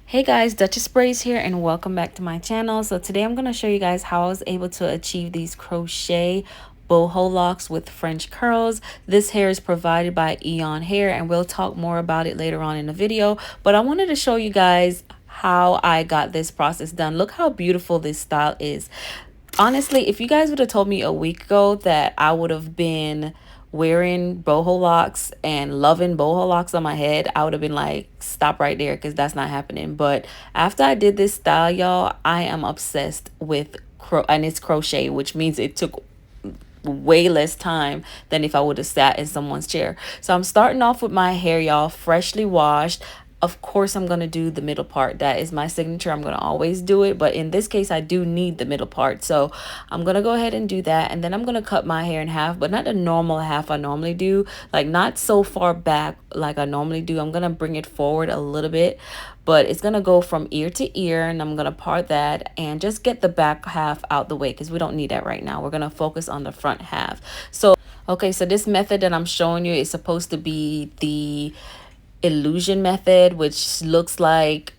Hey guys, Duchess Braids here and welcome back to my channel. So today I'm going to show you guys how I was able to achieve these crochet boho locks with French curls. This hair is provided by Eayon Hair and we'll talk more about it later on in the video. But I wanted to show you guys how I got this process done. Look how beautiful this style is. Honestly, if you guys would have told me a week ago that I would have been wearing boho locks and loving boho locks on my head, I would have been like, stop right there, because that's not happening. But after I did this style, y'all, I am obsessed with and it's crochet, which means it took way less time than if I would have sat in someone's chair. So I'm starting off with my hair, y'all, freshly washed. Of course, I'm going to do the middle part. That is my signature. I'm going to always do it. But in this case, I do need the middle part. So I'm going to go ahead and do that. And then I'm going to cut my hair in half, but not the normal half I normally do. Like not so far back like I normally do. I'm going to bring it forward a little bit. But it's going to go from ear to ear. And I'm going to part that and just get the back half out the way because we don't need that right now. We're going to focus on the front half. So, okay, so this method that I'm showing you is supposed to be the illusion method, which looks like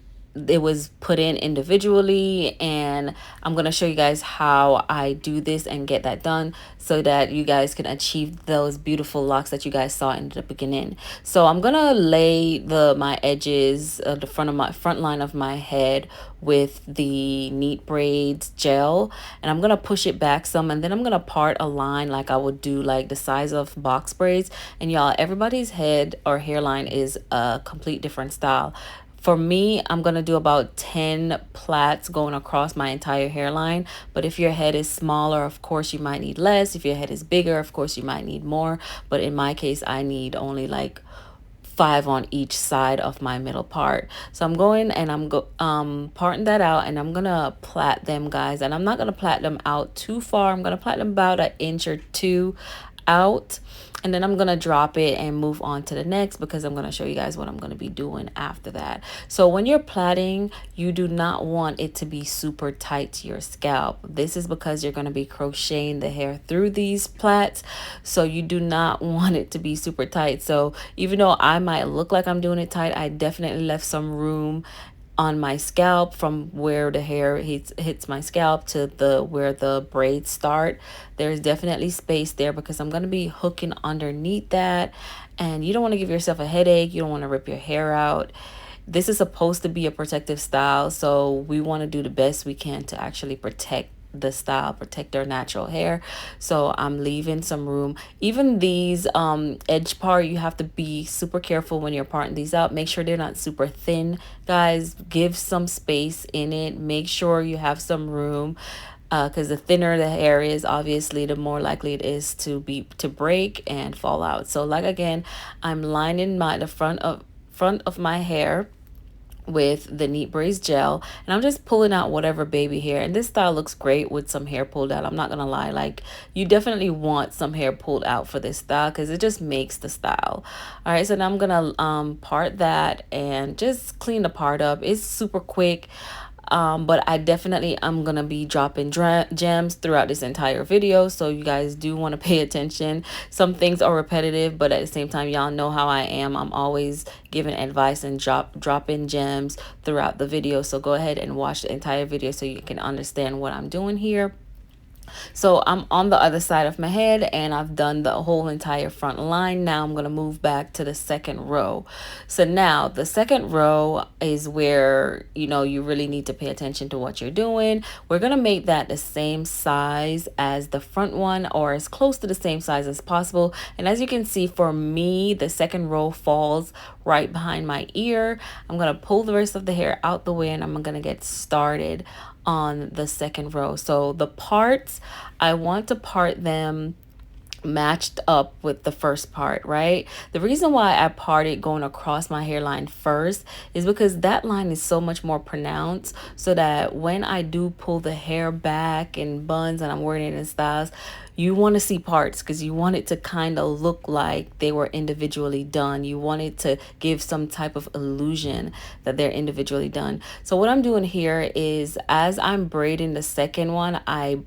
it was put in individually, and I'm going to show you guys how I do this and get that done so that you guys can achieve those beautiful locks that you guys saw in the beginning. So I'm going to lay my edges of the front line of my head with the Neat Braids gel, and I'm going to push it back some, and then I'm going to part a line like I would do like the size of box braids. And y'all, everybody's head or hairline is a complete different style. For me, I'm going to do about 10 plaits going across my entire hairline. But if your head is smaller, of course, you might need less. If your head is bigger, of course, you might need more. But in my case, I need only like 5 on each side of my middle part. So I'm going and I'm parting that out, and I'm gonna plait them, guys. And I'm not gonna plait them out too far. I'm gonna plait them about an inch or two out, and then I'm gonna drop it and move on to the next because I'm gonna show you guys what I'm gonna be doing after that. So when you're plaiting, you do not want it to be super tight to your scalp. This is because you're gonna be crocheting the hair through these plaits, so you do not want it to be super tight. So even though I might look like I'm doing it tight, I definitely left some room on my scalp from where the hair hits my scalp to where the braids start. There's definitely space there because I'm going to be hooking underneath that, and you don't want to give yourself a headache. You don't want to rip your hair out. This is supposed to be a protective style, so we want to do the best we can to actually protect the style, protect their natural hair. So I'm leaving some room. Even these edge part, you have to be super careful when you're parting these out. Make sure they're not super thin, guys. Give some space in it. Make sure you have some room, because the thinner the hair is, obviously the more likely it is to break and fall out. So like again, I'm lining the front of my hair with the Neat Braids gel, and I'm just pulling out whatever baby hair. And this style looks great with some hair pulled out. I'm not gonna lie, like you definitely want some hair pulled out for this style because it just makes the style. All right, so now I'm gonna part that and just clean the part up. It's super quick. But I definitely am gonna be dropping gems throughout this entire video, so you guys do want to pay attention. Some things are repetitive, but at the same time, y'all know how I am. I'm always giving advice and dropping gems throughout the video. So go ahead and watch the entire video so you can understand what I'm doing here. So I'm on the other side of my head, and I've done the whole entire front line. Now I'm going to move back to the second row. So now the second row is where, you know, you really need to pay attention to what you're doing. We're going to make that the same size as the front one, or as close to the same size as possible. And as you can see, for me, the second row falls right behind my ear. I'm going to pull the rest of the hair out the way, and I'm going to get started on the second row. So the parts, I want to part them matched up with the first part, right? The reason why I parted going across my hairline first is because that line is so much more pronounced, so that when I do pull the hair back in buns and I'm wearing it in styles, you want to see parts because you want it to kind of look like they were individually done. You want it to give some type of illusion that they're individually done. So what I'm doing here is, as I'm braiding the second one, I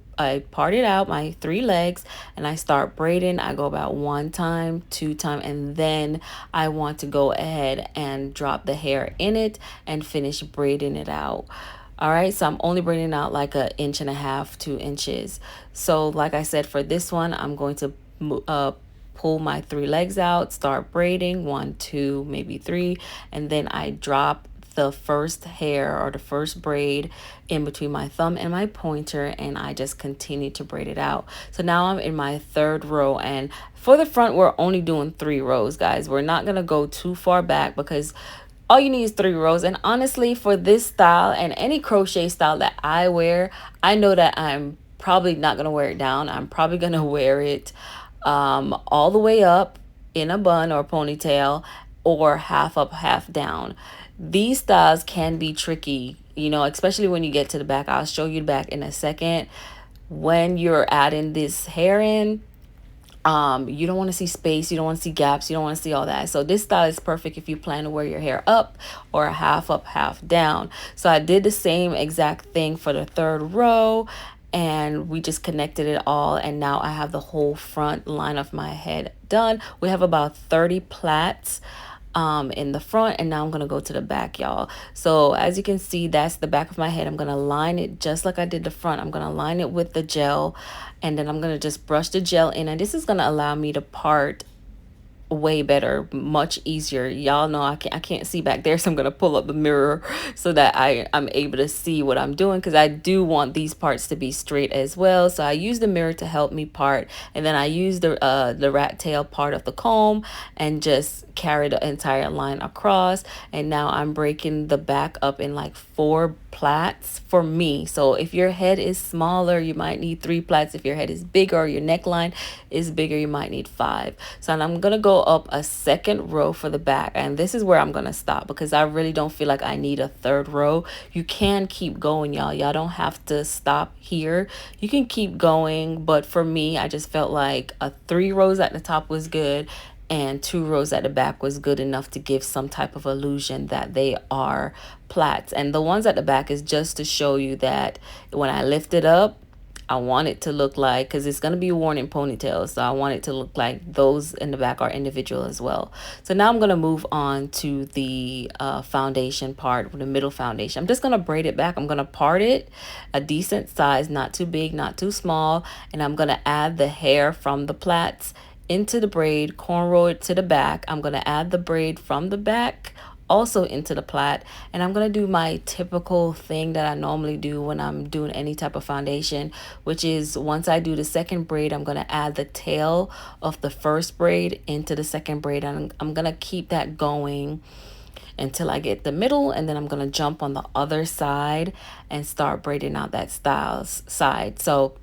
parted out my 3 legs and I start braiding. I go about 1 time, 2 time, and then I want to go ahead and drop the hair in it and finish braiding it out. All right, so I'm only braiding out like 1.5 inches, 2 inches. So like I said, for this one, I'm going to pull my 3 legs out, start braiding 1, 2, maybe 3, and then I drop the first hair or the first braid in between my thumb and my pointer, and I just continue to braid it out. So now I'm in my 3rd row, and for the front we're only doing 3 rows, guys. We're not gonna go too far back because all you need is 3 rows. And honestly, for this style and any crochet style that I wear, I know that I'm probably not gonna wear it down. I'm probably gonna wear it all the way up in a bun or ponytail, or half up, half down. These styles can be tricky, you know, especially when you get to the back. I'll show you the back in a second. When you're adding this hair in, you don't want to see space, you don't want to see gaps, you don't want to see all that. So this style is perfect if you plan to wear your hair up or half up, half down. So I did the same exact thing for the 3rd row, and we just connected it all, and now I have the whole front line of my head done. We have about 30 plaits in the front, and now I'm gonna go to the back, y'all. So as you can see, that's the back of my head. I'm gonna line it just like I did the front. I'm gonna line it with the gel, and then I'm gonna just brush the gel in, and this is gonna allow me to part way better, much easier. Y'all know I can't see back there, so I'm gonna pull up the mirror so that I'm able to see what I'm doing, because I do want these parts to be straight as well. So I use the mirror to help me part, and then I use the rat tail part of the comb and just carry the entire line across. And now I'm breaking the back up in like 4 plaits for me. So if your head is smaller, you might need 3 plaits. If your head is bigger or your neckline is bigger, you might need 5. So I'm gonna go up a 2nd row for the back, and this is where I'm gonna stop because I really don't feel like I need a 3rd row. You can keep going, y'all don't have to stop here. You can keep going, but for me, I just felt like 3 rows at the top was good, and 2 rows at the back was good enough to give some type of illusion that they are plaits. And the ones at the back is just to show you that when I lift it up, I want it to look like, because it's going to be worn in ponytails, so I want it to look like those in the back are individual as well. So now I'm going to move on to the foundation part, the middle foundation. I'm just going to braid it back. I'm going to part it a decent size, not too big, not too small, and I'm going to add the hair from the plaits into the braid, cornrow it to the back. I'm going to add the braid from the back also into the plait, and I'm gonna do my typical thing that I normally do when I'm doing any type of foundation, which is once I do the 2nd braid, I'm gonna add the tail of the 1st braid into the 2nd braid, and I'm gonna keep that going until I get the middle, and then I'm gonna jump on the other side and start braiding out that side. So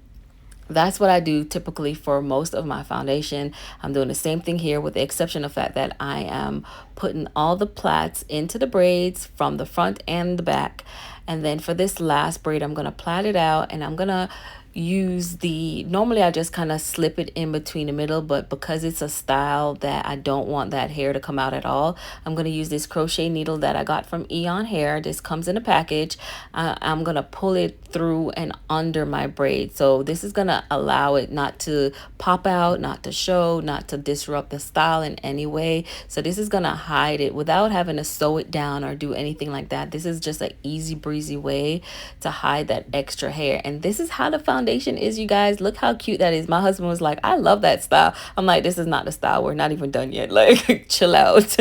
that's what I do typically for most of my foundation. I'm doing the same thing here, with the exception of the fact that I am putting all the plaits into the braids from the front and the back. And then for this last braid, I'm going to plait it out, and I'm going to use normally I just kind of slip it in between the middle, but because it's a style that I don't want that hair to come out at all, I'm going to use this crochet needle that I got from Eayon Hair. This comes in a package. I'm going to pull it through and under my braid, so this is going to allow it not to pop out, not to show, not to disrupt the style in any way. So this is going to hide it without having to sew it down or do anything like that. This is just an easy breezy way to hide that extra hair, and this is how the foundation is, you guys. Look how cute that is. My husband was like, I love that style. I'm like, this is not the style, we're not even done yet, like chill out.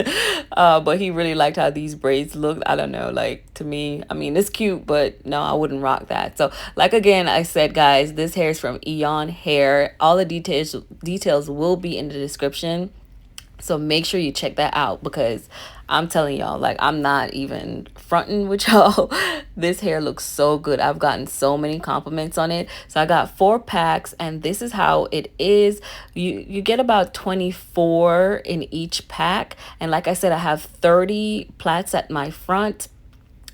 But he really liked how these braids looked. I don't know, like, to me, I mean, it's cute, but no, I wouldn't rock that. So like, again, I said, guys, this hair is from Eayon Hair. All the details will be in the description, so make sure you check that out, because I'm telling y'all, like, I'm not even fronting with y'all. This hair looks so good. I've gotten so many compliments on it. So I got 4 packs, and this is how it is. You get about 24 in each pack, and like I said, I have 30 plaits at my front,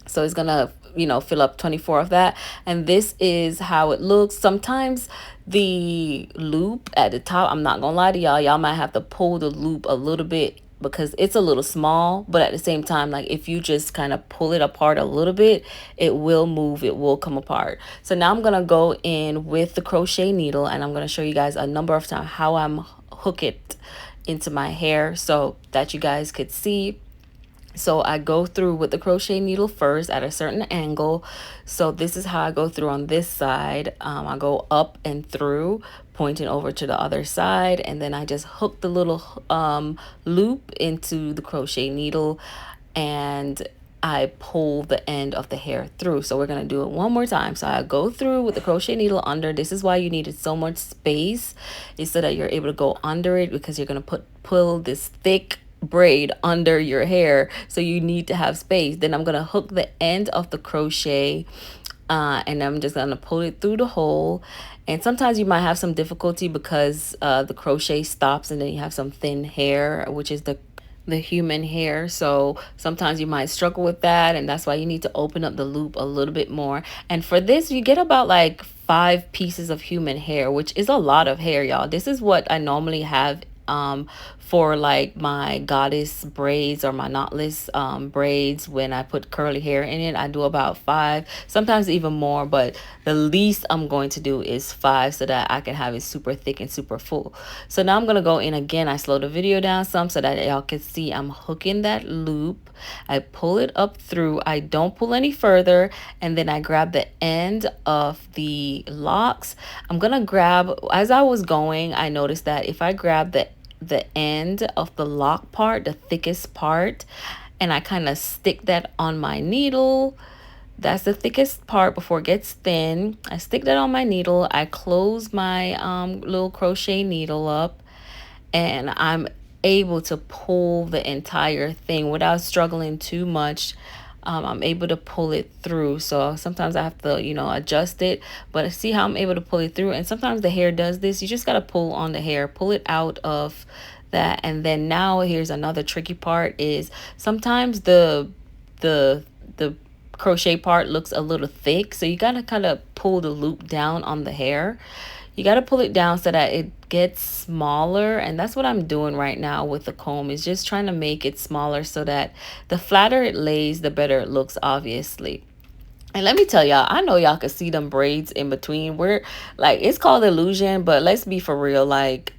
so it's gonna you know, fill up 24 of that. And this is how it looks. Sometimes the loop at the top, I'm not gonna lie to y'all might have to pull the loop a little bit because it's a little small, but at the same time, like if you just kind of pull it apart a little bit, it will move, it will come apart. So now I'm gonna go in with the crochet needle, and I'm gonna show you guys a number of times how I'm hook it into my hair so that you guys could see. So I go through with the crochet needle first at a certain angle. So this is how I go through on this side. I go up and through, pointing over to the other side, and then I just hook the little loop into the crochet needle, and I pull the end of the hair through. So we're gonna do it one more time. So I go through with the crochet needle under. This is why you needed so much space, is so that you're able to go under it, because you're gonna pull this thick braid under your hair, so you need to have space. Then I'm gonna hook the end of the crochet, and I'm just gonna pull it through the hole. And sometimes you might have some difficulty because the crochet stops, and then you have some thin hair, which is the human hair. So sometimes you might struggle with that, and that's why you need to open up the loop a little bit more. And for this, you get about like 5 pieces of human hair, which is a lot of hair, y'all. This is what I normally have for like my goddess braids or my knotless braids. When I put curly hair in it, I do about 5, sometimes even more, but the least I'm going to do is 5 so that I can have it super thick and super full. So now I'm gonna go in again. I slow the video down some so that y'all can see I'm hooking that loop. I pull it up through, I don't pull any further, and then I grab the end of the locks. I'm gonna grab, as I was going, I noticed that if I grab the end of the lock part, the thickest part, and I kind of stick that on my needle, that's the thickest part before it gets thin. I stick that on my needle, I close my little crochet needle up, and I'm able to pull the entire thing without struggling too much. I'm able to pull it through. So sometimes I have to, you know, adjust it, but see how I'm able to pull it through. And sometimes the hair does this. You just got to pull on the hair, pull it out of that. And then now here's another tricky part, is sometimes the crochet part looks a little thick, so you got to kind of pull the loop down on the hair. You got to pull it down so that it gets smaller, and that's what I'm doing right now with the comb, is just trying to make it smaller so that the flatter it lays, the better it looks, obviously. And let me tell y'all, I know y'all can see them braids in between. We're like, it's called illusion, but let's be for real, like,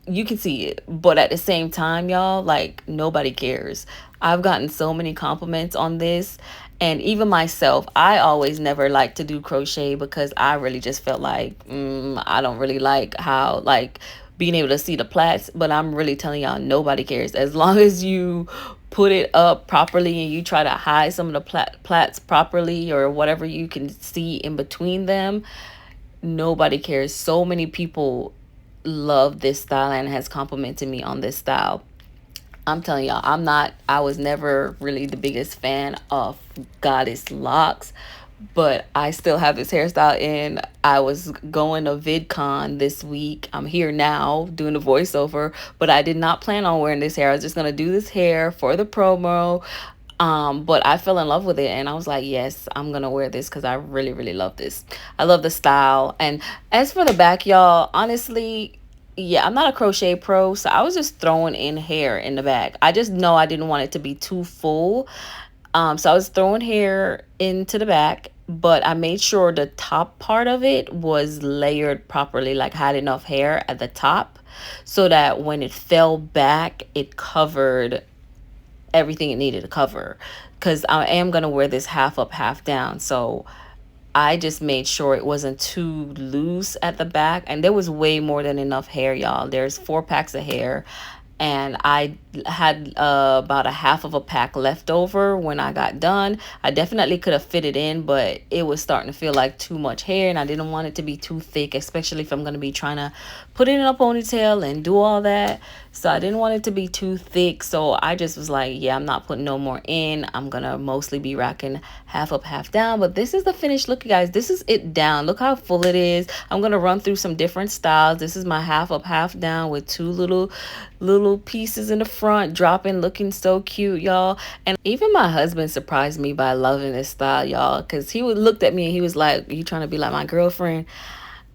you can see it, but at the same time, y'all, like, nobody cares. I've gotten so many compliments on this, and even myself, I always never liked to do crochet because I really just felt like I don't really like how, like, being able to see the plaits. But I'm really telling y'all, nobody cares. As long as you put it up properly and you try to hide some of the plaits properly, or whatever you can see in between them, nobody cares. So many people love this style and has complimented me on this style. I'm telling y'all, I was never really the biggest fan of goddess locks, but I still have this hairstyle in. I was going to VidCon this week. I'm here now doing a voiceover, but I did not plan on wearing this hair. I was just going to do this hair for the promo. But I fell in love with it, and I was like, yes, I'm gonna wear this because I really, really love this. I love the style. And as for the back, y'all, honestly, yeah, I'm not a crochet pro, so I was just throwing in hair in the back. I just know I didn't want it to be too full. So I was throwing hair into the back, but I made sure the top part of it was layered properly, like had enough hair at the top, so that when it fell back, it covered everything it needed to cover, because I am going to wear this half up, half down. So I just made sure it wasn't too loose at the back, and there was way more than enough hair, y'all. There's 4 packs of hair, and I had about a half of a pack left over when I got done. I definitely could have fit it in, but it was starting to feel like too much hair, and I didn't want it to be too thick, especially if I'm going to be trying to put it in a ponytail and do all that. So I didn't want it to be too thick, so I just was like, yeah, I'm not putting no more in. I'm gonna mostly be rocking half up, half down. But this is the finished look, you guys. This is it down. Look how full it is. I'm gonna run through some different styles. This is my half up, half down with two little pieces in the front dropping, looking so cute, y'all. And even my husband surprised me by loving this style, y'all, because he would looked at me and he was like, you trying to be like my girlfriend?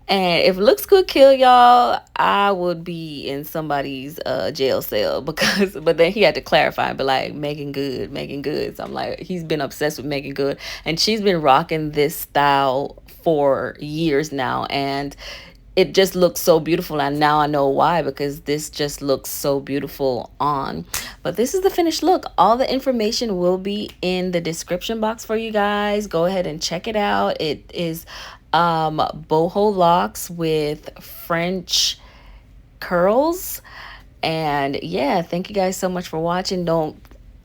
And if looks could kill, y'all, I would be in somebody's jail cell, because but then he had to clarify and be like, Megan Good, Megan Good. So I'm like, he's been obsessed with Megan Good, and she's been rocking this style for years now, and it just looks so beautiful. And now I know why, because this just looks so beautiful on. But this is the finished look. All the information will be in the description box for you guys. Go ahead and check it out. It is boho locks with French curls. And yeah, thank you guys so much for watching. Don't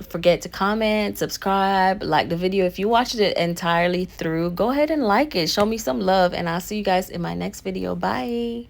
forget to comment, subscribe, like the video. If you watched it entirely through, go ahead and like it, show me some love, and I'll see you guys in my next video. Bye.